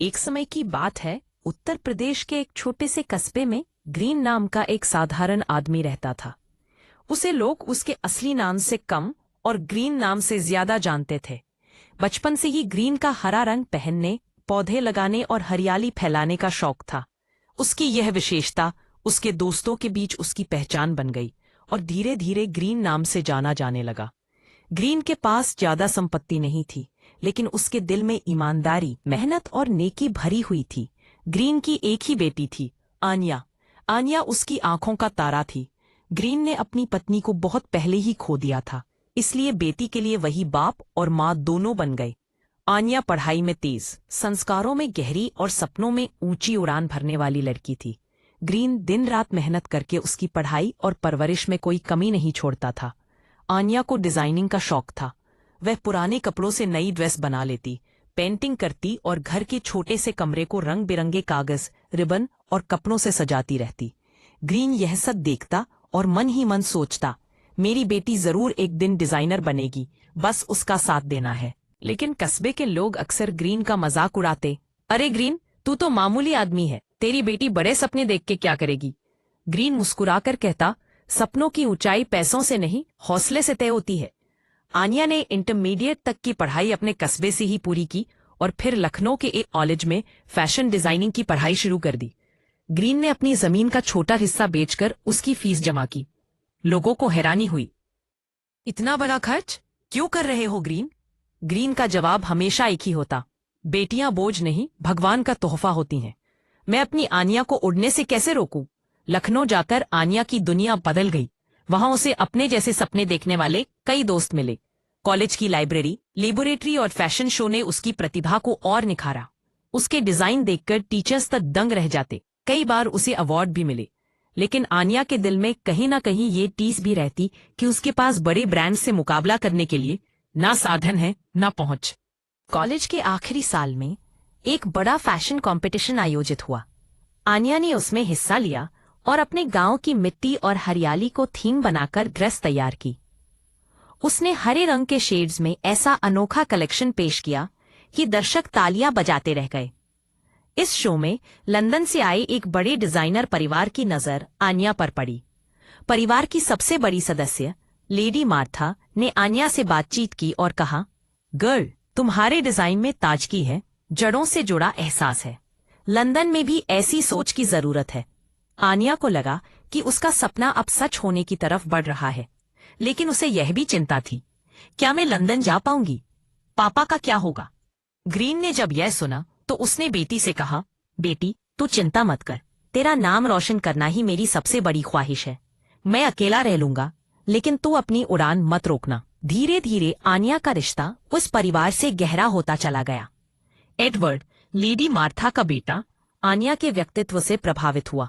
एक समय की बात है, उत्तर प्रदेश के एक छोटे से कस्बे में ग्रीन नाम का एक साधारण आदमी रहता था। उसे लोग उसके असली नाम से कम और ग्रीन नाम से ज्यादा जानते थे। बचपन से ही ग्रीन का हरा रंग पहनने, पौधे लगाने और हरियाली फैलाने का शौक था। उसकी यह विशेषता उसके दोस्तों के बीच उसकी पहचान बन गई और धीरे धीरे ग्रीन नाम से जाना जाने लगा। ग्रीन के पास ज्यादा संपत्ति नहीं थी, लेकिन उसके दिल में ईमानदारी, मेहनत और नेकी भरी हुई थी। ग्रीन की एक ही बेटी थी, आन्या। आन्या उसकी आंखों का तारा थी। ग्रीन ने अपनी पत्नी को बहुत पहले ही खो दिया था, इसलिए बेटी के लिए वही बाप और माँ दोनों बन गए। आन्या पढ़ाई में तेज, संस्कारों में गहरी और सपनों में ऊंची उड़ान भरने वाली लड़की थी। ग्रीन दिन रात मेहनत करके उसकी पढ़ाई और परवरिश में कोई कमी नहीं छोड़ता था। आन्या को डिजाइनिंग का शौक था। वह पुराने कपड़ों से नई ड्रेस बना लेती, पेंटिंग करती और घर के छोटे से कमरे को रंग बिरंगे कागज, रिबन और कपड़ों से सजाती रहती। ग्रीन यह सब देखता और मन ही मन सोचता, मेरी बेटी जरूर एक दिन डिजाइनर बनेगी, बस उसका साथ देना है। लेकिन कस्बे के लोग अक्सर ग्रीन का मजाक उड़ाते। अरे ग्रीन, तू तो मामूली आदमी है, तेरी बेटी बड़े सपने देख के क्या करेगी? ग्रीन मुस्कुराकर कहता, सपनों की ऊंचाई पैसों से नहीं, हौसले से तय होती है। आन्या ने इंटरमीडिएट तक की पढ़ाई अपने कस्बे से ही पूरी की और फिर लखनऊ के एक कॉलेज में फैशन डिजाइनिंग की पढ़ाई शुरू कर दी। ग्रीन ने अपनी जमीन का छोटा हिस्सा बेचकर उसकी फीस जमा की। लोगों को हैरानी हुई, इतना बड़ा खर्च क्यों कर रहे हो ग्रीन? ग्रीन का जवाब हमेशा एक ही होता, बेटियां बोझ नहीं, भगवान का तोहफा होती हैं। मैं अपनी आन्या को उड़ने से कैसे रोकूं? लखनऊ जाकर आन्या की दुनिया बदल गई। वहां उसे अपने जैसे सपने देखने वाले कई दोस्त मिले। कॉलेज की लाइब्रेरी, लेबोरेटरी और फैशन शो ने उसकी प्रतिभा को और निखारा। उसके डिजाइन देखकर टीचर्स तक दंग रह जाते। कई बार उसे अवार्ड भी मिले। लेकिन आन्या के दिल में कहीं ना कहीं ये टीस भी रहती कि उसके पास बड़े ब्रांड से मुकाबला करने के लिए ना साधन है ना पहुंच। कॉलेज के आखिरी साल में एक बड़ा फैशन कंपटीशन आयोजित हुआ। आन्या ने उसमें हिस्सा लिया और अपने गांव की मिट्टी और हरियाली को थीम बनाकर ड्रेस तैयार की। उसने हरे रंग के शेड्स में ऐसा अनोखा कलेक्शन पेश किया कि दर्शक तालियां बजाते रह गए। इस शो में लंदन से आए एक बड़े डिजाइनर परिवार की नजर आन्या पर पड़ी। परिवार की सबसे बड़ी सदस्य लेडी मार्था ने आन्या से बातचीत की और कहा, गर्ल, तुम्हारे डिजाइन में ताजगी है, जड़ों से जुड़ा एहसास है। लंदन में भी ऐसी सोच की जरूरत है। आन्या को लगा कि उसका सपना अब सच होने की तरफ बढ़ रहा है, लेकिन उसे यह भी चिंता थी, क्या मैं लंदन जा पाऊंगी? पापा का क्या होगा? ग्रीन ने जब यह सुना तो उसने बेटी से कहा, बेटी, तू चिंता मत कर, तेरा नाम रोशन करना ही मेरी सबसे बड़ी ख्वाहिश है। मैं अकेला रह लूंगा, लेकिन तू अपनी उड़ान मत रोकना। धीरे धीरे आन्या का रिश्ता उस परिवार से गहरा होता चला गया। एडवर्ड, लेडी मार्था का बेटा, आन्या के व्यक्तित्व से प्रभावित हुआ।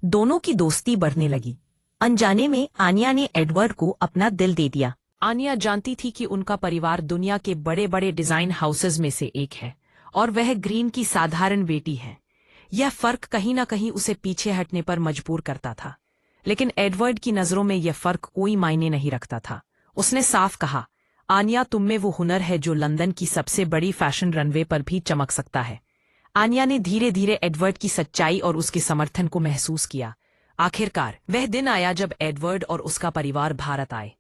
दोनों की दोस्ती बढ़ने लगी। अनजाने में आन्या ने एडवर्ड को अपना दिल दे दिया। आन्या जानती थी कि उनका परिवार दुनिया के बड़े बड़े डिजाइन हाउसेज में से एक है और वह ग्रीन की साधारण बेटी है। यह फर्क कहीं ना कहीं उसे पीछे हटने पर मजबूर करता था, लेकिन एडवर्ड की नजरों में यह फर्क कोई मायने नहीं रखता था। उसने साफ कहा, आन्या, तुम में वो हुनर है जो लंदन की सबसे बड़ी फैशन रनवे पर भी चमक सकता है। आन्या ने धीरे धीरे एडवर्ड की सच्चाई और उसके समर्थन को महसूस किया। आखिरकार वह दिन आया जब एडवर्ड और उसका परिवार भारत आए।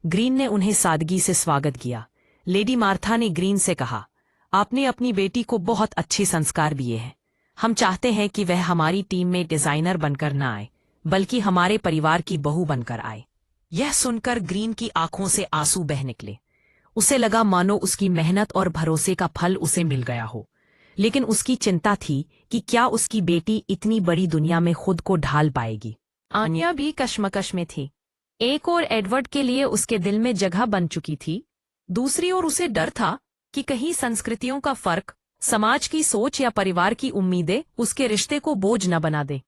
ग्रीन ने उन्हें सादगी से स्वागत किया। लेडी मार्था ने ग्रीन से कहा, आपने अपनी बेटी को बहुत अच्छे संस्कार दिए हैं। हम चाहते हैं कि वह हमारी टीम में डिजाइनर बनकर न आए, बल्कि हमारे परिवार की बहू बनकर आए। यह सुनकर ग्रीन की आंखों से आंसू बह निकले। उसे लगा मानो उसकी मेहनत और भरोसे का फल उसे मिल गया हो। लेकिन उसकी चिंता थी कि क्या उसकी बेटी इतनी बड़ी दुनिया में खुद को ढाल पाएगी। आन्या भी कश्मकश में थी। एक और एडवर्ड के लिए उसके दिल में जगह बन चुकी थी, दूसरी ओर उसे डर था कि कहीं संस्कृतियों का फर्क, समाज की सोच या परिवार की उम्मीदें उसके रिश्ते को बोझ न बना दे।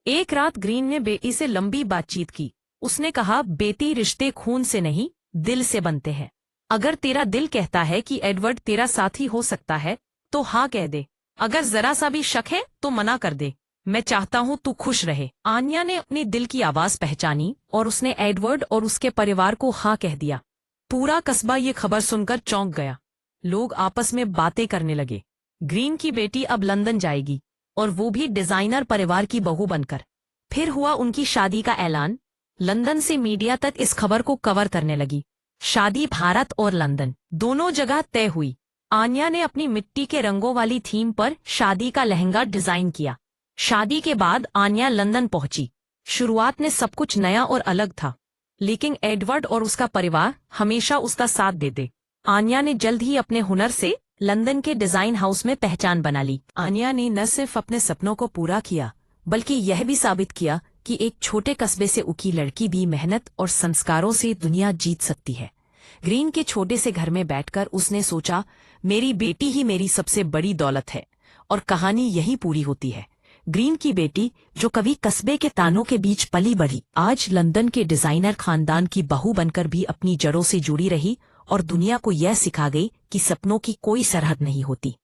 एक रात ग्रीन ने बेटी से लंबी बातचीत की। उसने कहा, बेटी, रिश्ते खून से नहीं, दिल से बनते हैं। अगर तेरा दिल कहता है कि एडवर्ड तेरा साथी हो सकता है तो हाँ कह दे। अगर जरा सा भी शक है तो मना कर दे। मैं चाहता हूँ तू खुश रहे। आन्या ने अपने दिल की आवाज पहचानी और उसने एडवर्ड और उसके परिवार को हाँ कह दिया। पूरा कस्बा ये खबर सुनकर चौंक गया। लोग आपस में बातें करने लगे। ग्रीन की बेटी अब लंदन जाएगी, और वो भी डिजाइनर परिवार की बहू बनकर। फिर हुआ उनकी शादी का ऐलान। लंदन से मीडिया तक इस खबर को कवर करने लगी। शादी भारत और लंदन दोनों जगह तय हुई। आन्या ने अपनी मिट्टी के रंगों वाली थीम पर शादी का लहंगा डिजाइन किया। शादी के बाद आन्या लंदन पहुंची। शुरुआत में सब कुछ नया और अलग था, लेकिन एडवर्ड और उसका परिवार हमेशा उसका साथ देते। आन्या ने जल्द ही अपने हुनर से लंदन के डिजाइन हाउस में पहचान बना ली। आन्या ने न सिर्फ अपने सपनों को पूरा किया, बल्कि यह भी साबित किया कि एक छोटे कस्बे से उकी लड़की भी मेहनत और संस्कारों से दुनिया जीत सकती है। ग्रीन के छोटे से घर में बैठकर उसने सोचा, मेरी बेटी ही मेरी सबसे बड़ी दौलत है। और कहानी यही पूरी होती है। ग्रीन की बेटी, जो कभी कस्बे के तानों के बीच पली बढ़ी, आज लंदन के डिजाइनर खानदान की बहू बनकर भी अपनी जड़ों से जुड़ी रही और दुनिया को यह सिखा गई कि सपनों की कोई सरहद नहीं होती।